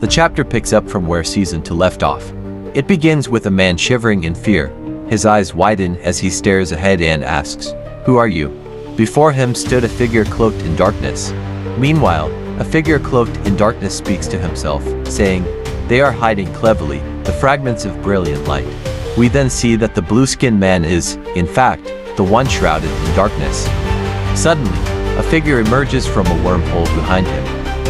The chapter picks up from where season 2 left off. It begins with a man shivering in fear. His eyes widen as he stares ahead and asks, "Who are you?" Before him stood a figure cloaked in darkness. Meanwhile, a figure cloaked in darkness speaks to himself, saying, "They are hiding cleverly, the fragments of brilliant light." We then see that the blue-skinned man is, in fact, the one shrouded in darkness. Suddenly, a figure emerges from a wormhole behind him.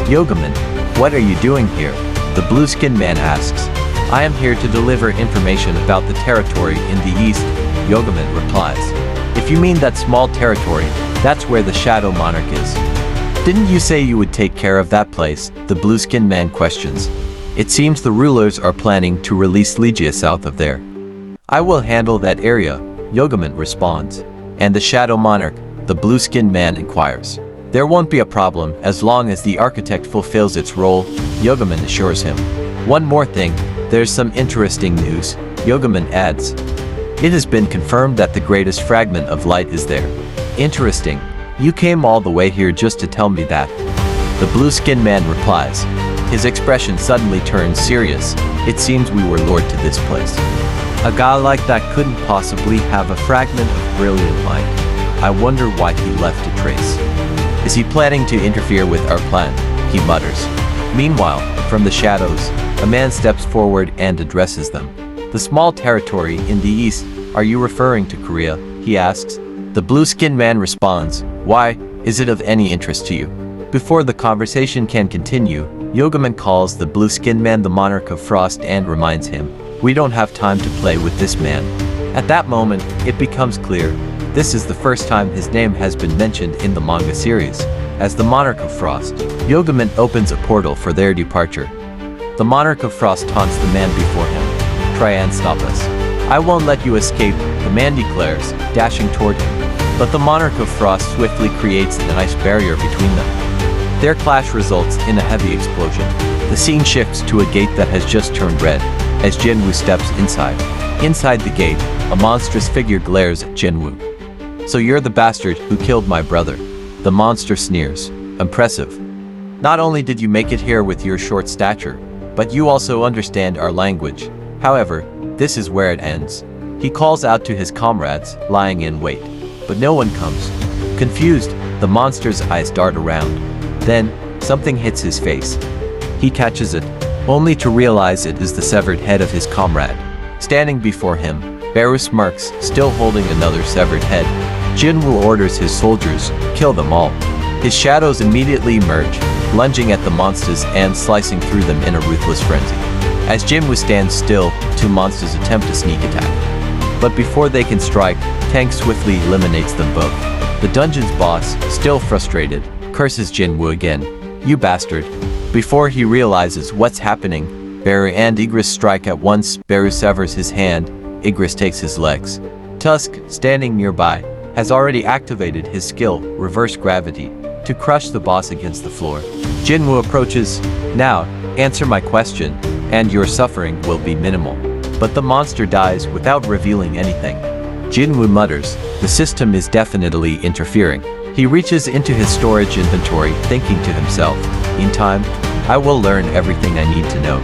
"Yogaman, what are you doing here?" the blue-skinned man asks. "I am here to deliver information about the territory in the east," Yogaman replies. "If you mean that small territory, that's where the Shadow Monarch is." "Didn't you say you would take care of that place?" the blue-skinned man questions. "It seems the rulers are planning to release Legia south of there." "I will handle that area," Yogaman responds. "And the Shadow Monarch?" the blue-skinned man inquires. "There won't be a problem as long as the architect fulfills its role," Yogaman assures him. "One more thing, there's some interesting news," Yogaman adds. "It has been confirmed that the greatest fragment of light is there." "Interesting. You came all the way here just to tell me that," the blue-skinned man replies. His expression suddenly turns serious. "It seems we were lured to this place. A guy like that couldn't possibly have a fragment of brilliant light. I wonder why he left a trace. Is he planning to interfere with our plan?" he mutters. Meanwhile, from the shadows, a man steps forward and addresses them. "The small territory in the east, are you referring to Korea?" he asks. The blue-skinned man responds, "Why, is it of any interest to you?" Before the conversation can continue, Yogaman calls the blue-skinned man the Monarch of Frost and reminds him, "We don't have time to play with this man." At that moment, it becomes clear. This is the first time his name has been mentioned in the manga series. As the Monarch of Frost, Yogaman opens a portal for their departure. The Monarch of Frost taunts the man before him. "Try and stop us. I won't let you escape," the man declares, dashing toward him. But the Monarch of Frost swiftly creates an ice barrier between them. Their clash results in a heavy explosion. The scene shifts to a gate that has just turned red, as Jinwoo steps inside. Inside the gate, a monstrous figure glares at Jinwoo. "So you're the bastard who killed my brother," the monster sneers. "Impressive. Not only did you make it here with your short stature, but you also understand our language. However, this is where it ends." He calls out to his comrades, lying in wait. But no one comes. Confused, the monster's eyes dart around. Then, something hits his face. He catches it, only to realize it is the severed head of his comrade. Standing before him, Baru smirks, still holding another severed head. Jinwoo orders his soldiers, "Kill them all." His shadows immediately emerge, lunging at the monsters and slicing through them in a ruthless frenzy. As Jinwoo stands still, two monsters attempt a sneak attack. But before they can strike, Tang swiftly eliminates them both. The dungeon's boss, still frustrated, curses Jinwoo again. "You bastard." Before he realizes what's happening, Baru and Igris strike at once. Baru severs his hand, Igris takes his legs. Tusk, standing nearby, has already activated his skill, Reverse Gravity, to crush the boss against the floor. Jinwoo approaches. "Now, answer my question, and your suffering will be minimal." But the monster dies without revealing anything. Jinwoo mutters, "The system is definitely interfering." He reaches into his storage inventory, thinking to himself, "In time, I will learn everything I need to know."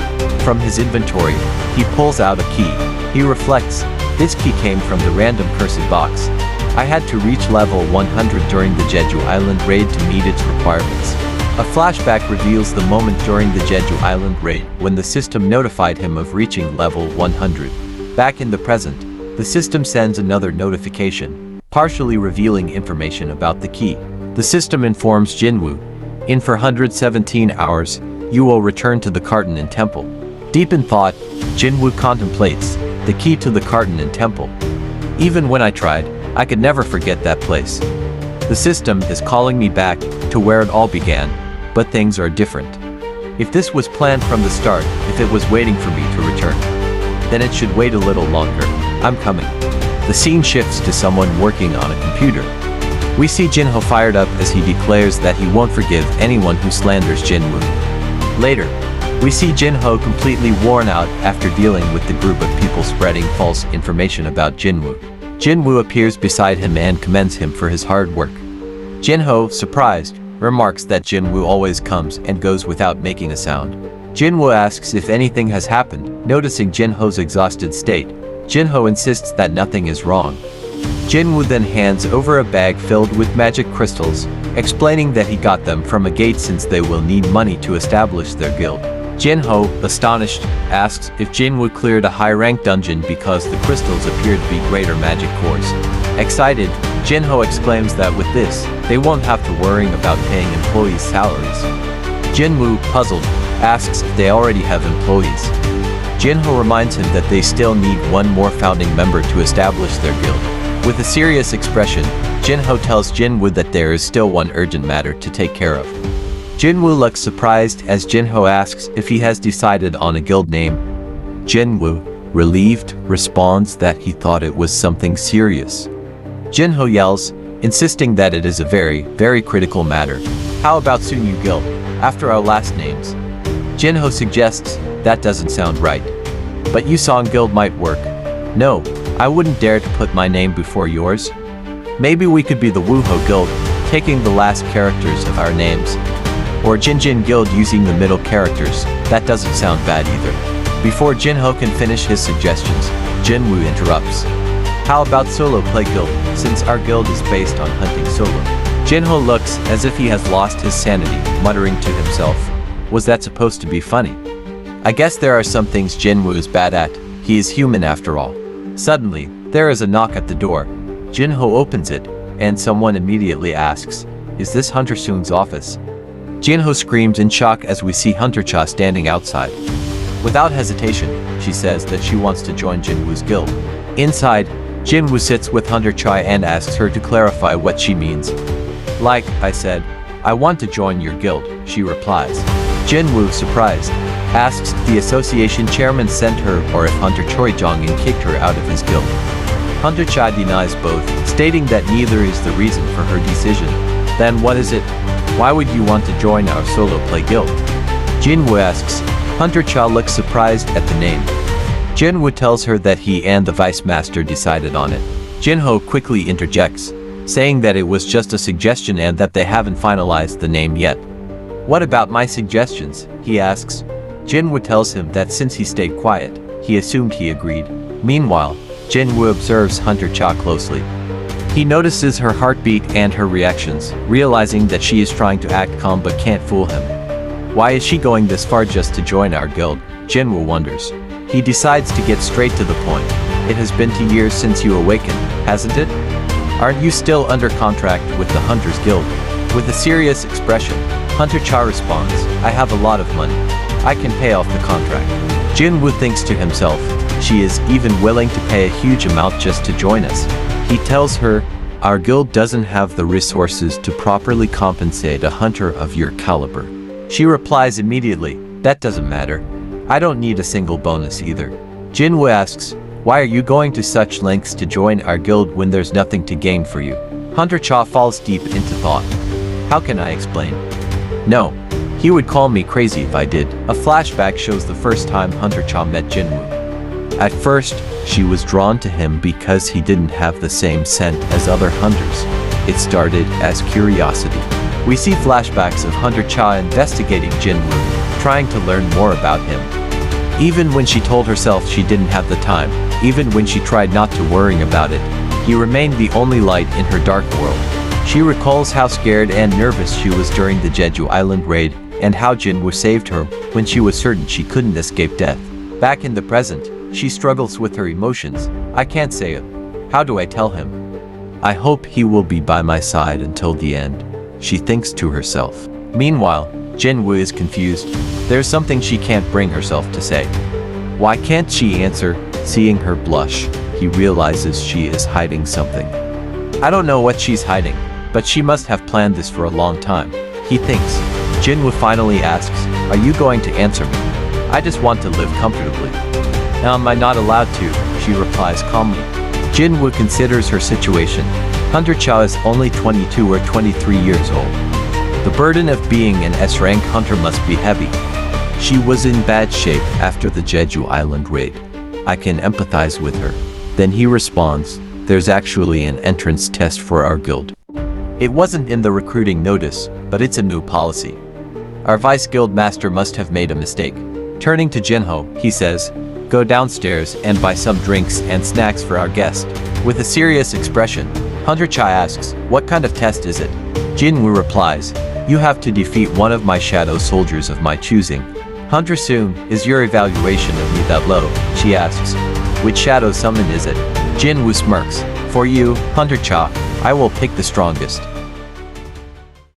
From his inventory, he pulls out a key. He reflects, "This key came from the random cursed box. I had to reach level 100 during the Jeju Island raid to meet its requirements." A flashback reveals the moment during the Jeju Island raid when the system notified him of reaching level 100. Back in the present, the system sends another notification, partially revealing information about the key. The system informs Jinwoo, "In 417 hours, you will return to the Cartenon Temple." Deep in thought, Jinwoo contemplates the key to the Cartenon Temple. "Even when I tried, I could never forget that place. The system is calling me back to where it all began, but things are different. If this was planned from the start, if it was waiting for me to return, then it should wait a little longer. I'm coming." The scene shifts to someone working on a computer. We see Jinho fired up as he declares that he won't forgive anyone who slanders Jinwoo. Later, we see Jinho completely worn out after dealing with the group of people spreading false information about Jinwoo. Jinwoo appears beside him and commends him for his hard work. Jinho, surprised, remarks that Jinwoo always comes and goes without making a sound. Jinwoo asks if anything has happened, noticing Jinho's exhausted state. Jinho insists that nothing is wrong. Jinwoo then hands over a bag filled with magic crystals, explaining that he got them from a gate since they will need money to establish their guild. Jinho, astonished, asks if Jinwoo cleared a high-rank dungeon because the crystals appear to be greater magic cores. Excited, Jinho exclaims that with this, they won't have to worry about paying employees' salaries. Jinwoo, puzzled, asks if they already have employees. Jinho reminds him that they still need one more founding member to establish their guild. With a serious expression, Jinho tells Jinwoo that there is still one urgent matter to take care of. Jinwoo looks surprised as Jinho asks if he has decided on a guild name. Jinwoo, relieved, responds that he thought it was something serious. Jinho yells, insisting that it is a very, very critical matter. How about Sunyu Guild, after our last names? Jinho suggests, that doesn't sound right. But Yusong Guild might work. No, I wouldn't dare to put my name before yours. Maybe we could be the Wooho Guild, taking the last characters of our names. Or Jinjin Guild using the middle characters. That doesn't sound bad either. Before Jinho can finish his suggestions, Jinwoo interrupts. How about Solo Play Guild, since our guild is based on hunting solo? Jinho looks as if he has lost his sanity, muttering to himself. Was that supposed to be funny? I guess there are some things Jinwoo is bad at. He is human after all. Suddenly, there is a knock at the door. Jinho opens it, and someone immediately asks, is this Hunter Soon's office? Jinho screams in shock as we see Hunter Cha standing outside. Without hesitation, she says that she wants to join Jinwoo's guild. Inside, Jinwoo sits with Hunter Cha and asks her to clarify what she means. Like I said, I want to join your guild, she replies. Jinwoo, surprised, asks if the association chairman sent her or if Hunter Choi Jong-in kicked her out of his guild. Hunter Cha denies both, stating that neither is the reason for her decision. Then what is it? Why would you want to join our solo play guild? Jinwoo asks. Hunter Cha looks surprised at the name. Jinwoo tells her that he and the vice master decided on it. Jinho quickly interjects, saying that it was just a suggestion and that they haven't finalized the name yet. What about my suggestions? He asks. Jinwoo tells him that since he stayed quiet, he assumed he agreed. Meanwhile, Jinwoo observes Hunter Cha closely. He notices her heartbeat and her reactions, realizing that she is trying to act calm but can't fool him. Why is she going this far just to join our guild? Jinwoo wonders. He decides to get straight to the point. It has been 2 years since you awakened, hasn't it? Aren't you still under contract with the Hunters Guild? With a serious expression, Hunter Cha responds, I have a lot of money. I can pay off the contract. Jinwoo thinks to himself, she is even willing to pay a huge amount just to join us. He tells her, our guild doesn't have the resources to properly compensate a hunter of your caliber. She replies immediately, that doesn't matter. I don't need a single bonus either. Jinwoo asks, why are you going to such lengths to join our guild when there's nothing to gain for you? Hunter Cha falls deep into thought. How can I explain? No. He would call me crazy if I did. A flashback shows the first time Hunter Cha met Jinwoo. At first, she was drawn to him because he didn't have the same scent as other hunters. It started as curiosity. We see flashbacks of Hunter Cha investigating Jinwoo, trying to learn more about him. Even when she told herself she didn't have the time, even when she tried not to worry about it, he remained the only light in her dark world. She recalls how scared and nervous she was during the Jeju Island raid, and how Jinwoo saved her when she was certain she couldn't escape death. Back in the present, she struggles with her emotions. I can't say it. How do I tell him? I hope he will be by my side until the end, she thinks to herself. Meanwhile, Jinwoo is confused. There's something she can't bring herself to say. Why can't she answer? Seeing her blush, he realizes she is hiding something. I don't know what she's hiding, but she must have planned this for a long time, he thinks. Jinwoo finally asks, are you going to answer me? I just want to live comfortably. Am I not allowed to? She replies calmly. Jinwoo considers her situation. Hunter Cha is only 22 or 23 years old. The burden of being an S-rank hunter must be heavy. She was in bad shape after the Jeju Island raid. I can empathize with her. Then he responds, there's actually an entrance test for our guild. It wasn't in the recruiting notice, but it's a new policy. Our vice guild master must have made a mistake. Turning to Jinho, he says, "Go downstairs and buy some drinks and snacks for our guest." With a serious expression, Hunter Cha asks, "What kind of test is it?" Jinwoo replies, "You have to defeat one of my shadow soldiers of my choosing." "Hunter Soon, is your evaluation of me that low?" she asks. "Which shadow summon is it?" Jinwoo smirks. "For you, Hunter Cha, I will pick the strongest."